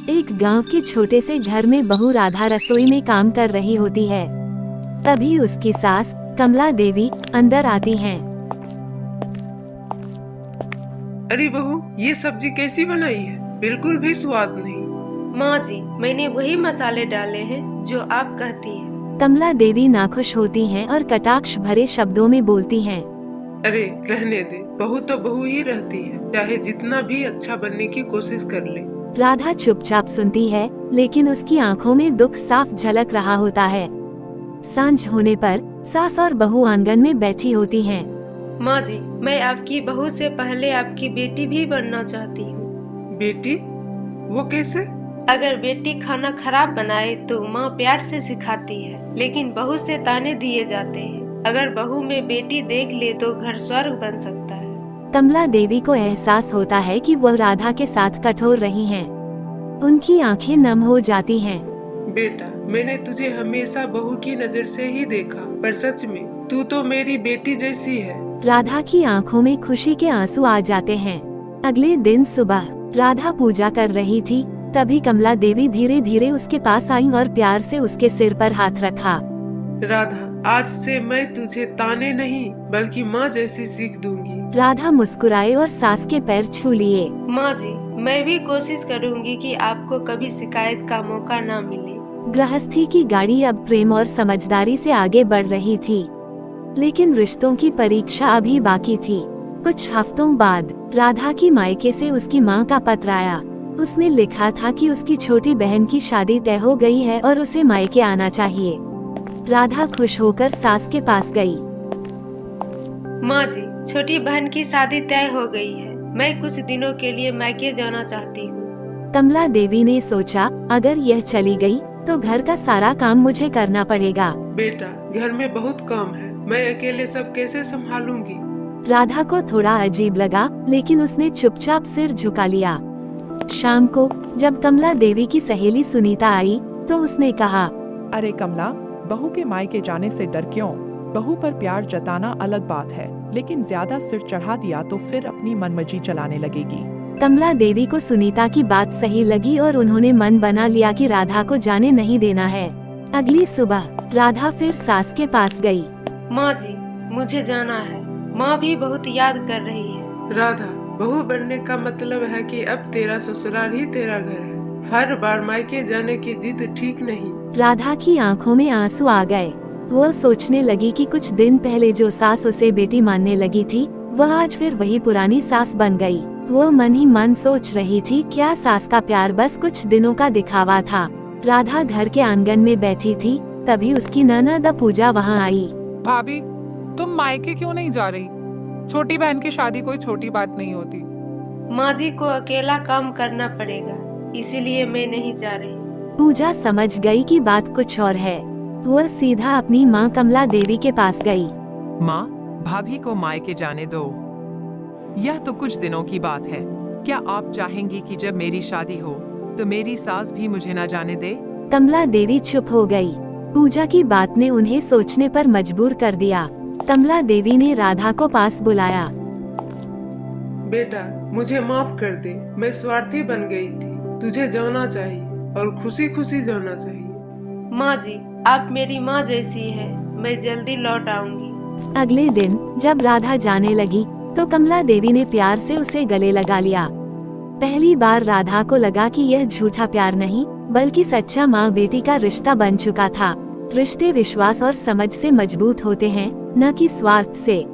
एक गांव के छोटे से घर में बहू राधा रसोई में काम कर रही होती है। तभी उसकी सास कमला देवी अंदर आती हैं। अरे बहू, ये सब्जी कैसी बनाई है? बिल्कुल भी स्वाद नहीं। माँ जी, मैंने वही मसाले डाले हैं जो आप कहती हैं। कमला देवी नाखुश होती हैं और कटाक्ष भरे शब्दों में बोलती हैं। अरे रहने दे, बहू तो बहू ही रहती है, चाहे जितना भी अच्छा बनने की कोशिश कर ले। राधा चुपचाप सुनती है, लेकिन उसकी आंखों में दुख साफ झलक रहा होता है। सांझ होने पर सास और बहू आंगन में बैठी होती हैं। माँ जी, मैं आपकी बहू से पहले आपकी बेटी भी बनना चाहती हूँ। बेटी? वो कैसे? अगर बेटी खाना खराब बनाए तो माँ प्यार से सिखाती है, लेकिन बहू से ताने दिए जाते हैं। अगर बहू में बेटी देख ले तो घर स्वर्ग बन सकता है। कमला देवी को एहसास होता है कि वह राधा के साथ कठोर रही हैं। उनकी आंखें नम हो जाती हैं। बेटा, मैंने तुझे हमेशा बहू की नजर से ही देखा, पर सच में तू तो मेरी बेटी जैसी है। राधा की आंखों में खुशी के आंसू आ जाते हैं। अगले दिन सुबह राधा पूजा कर रही थी, तभी कमला देवी धीरे धीरे उसके पास आई और प्यार से उसके सिर पर हाथ रखा। राधा, आज से मैं तुझे ताने नहीं बल्कि माँ जैसी सीख दूंगी। राधा मुस्कुराए और सास के पैर छू लिए। माँ जी, मैं भी कोशिश करूँगी कि आपको कभी शिकायत का मौका न मिले। गृहस्थी की गाड़ी अब प्रेम और समझदारी से आगे बढ़ रही थी, लेकिन रिश्तों की परीक्षा अभी बाकी थी। कुछ हफ्तों बाद राधा की मायके से उसकी माँ का पत्र आया। उसमें लिखा था कि उसकी छोटी बहन की शादी तय हो गई है और उसे मायके आना चाहिए। राधा खुश होकर सास के पास गई। माँ जी, छोटी बहन की शादी तय हो गई है। मैं कुछ दिनों के लिए मायके जाना चाहती हूँ। कमला देवी ने सोचा, अगर यह चली गई तो घर का सारा काम मुझे करना पड़ेगा। बेटा, घर में बहुत काम है, मैं अकेले सब कैसे संभालूंगी? राधा को थोड़ा अजीब लगा, लेकिन उसने चुपचाप सिर झुका लिया। शाम को जब कमला देवी की सहेली सुनीता आई तो उसने कहा, अरे कमला, बहू के मायके जाने से डर क्यों? बहू पर प्यार जताना अलग बात है, लेकिन ज्यादा सिर चढ़ा दिया तो फिर अपनी मनमर्जी चलाने लगेगी। कमला देवी को सुनीता की बात सही लगी और उन्होंने मन बना लिया कि राधा को जाने नहीं देना है। अगली सुबह राधा फिर सास के पास गई। माँ जी, मुझे जाना है। माँ भी बहुत याद कर रही है। राधा, बहू बनने का मतलब है कि अब तेरा ससुराल ही तेरा घर है। हर बार मायके जाने की जिद ठीक नहीं। राधा की आंखों में आंसू आ गए। वो सोचने लगी कि कुछ दिन पहले जो सास उसे बेटी मानने लगी थी, वह आज फिर वही पुरानी सास बन गई। वो मन ही मन सोच रही थी, क्या सास का प्यार बस कुछ दिनों का दिखावा था। राधा घर के आंगन में बैठी थी, तभी उसकी ननद पूजा वहाँ आई। भाभी, तुम मायके क्यों नहीं जा रही? छोटी बहन की शादी कोई छोटी बात नहीं होती। माँ जी को अकेला काम करना पड़ेगा, इसीलिए मैं नहीं जा रही। पूजा समझ गई कि बात कुछ और है। वह सीधा अपनी माँ कमला देवी के पास गई। माँ, भाभी को मायके जाने दो। यह तो कुछ दिनों की बात है। क्या आप चाहेंगी कि जब मेरी शादी हो तो मेरी सास भी मुझे न जाने दे? कमला देवी चुप हो गई। पूजा की बात ने उन्हें सोचने पर मजबूर कर दिया। कमला देवी ने राधा को पास बुलाया। बेटा, मुझे माफ कर दे, मैं स्वार्थी बन गई थी। तुझे जाना चाहिए और खुशी खुशी जाना चाहिए। माँ जी, आप मेरी माँ जैसी है। मैं जल्दी लौट आऊंगी। अगले दिन जब राधा जाने लगी तो कमला देवी ने प्यार से उसे गले लगा लिया। पहली बार राधा को लगा कि यह झूठा प्यार नहीं, बल्कि सच्चा माँ बेटी का रिश्ता बन चुका था। रिश्ते विश्वास और समझ से मजबूत होते हैं, न कि स्वार्थ से।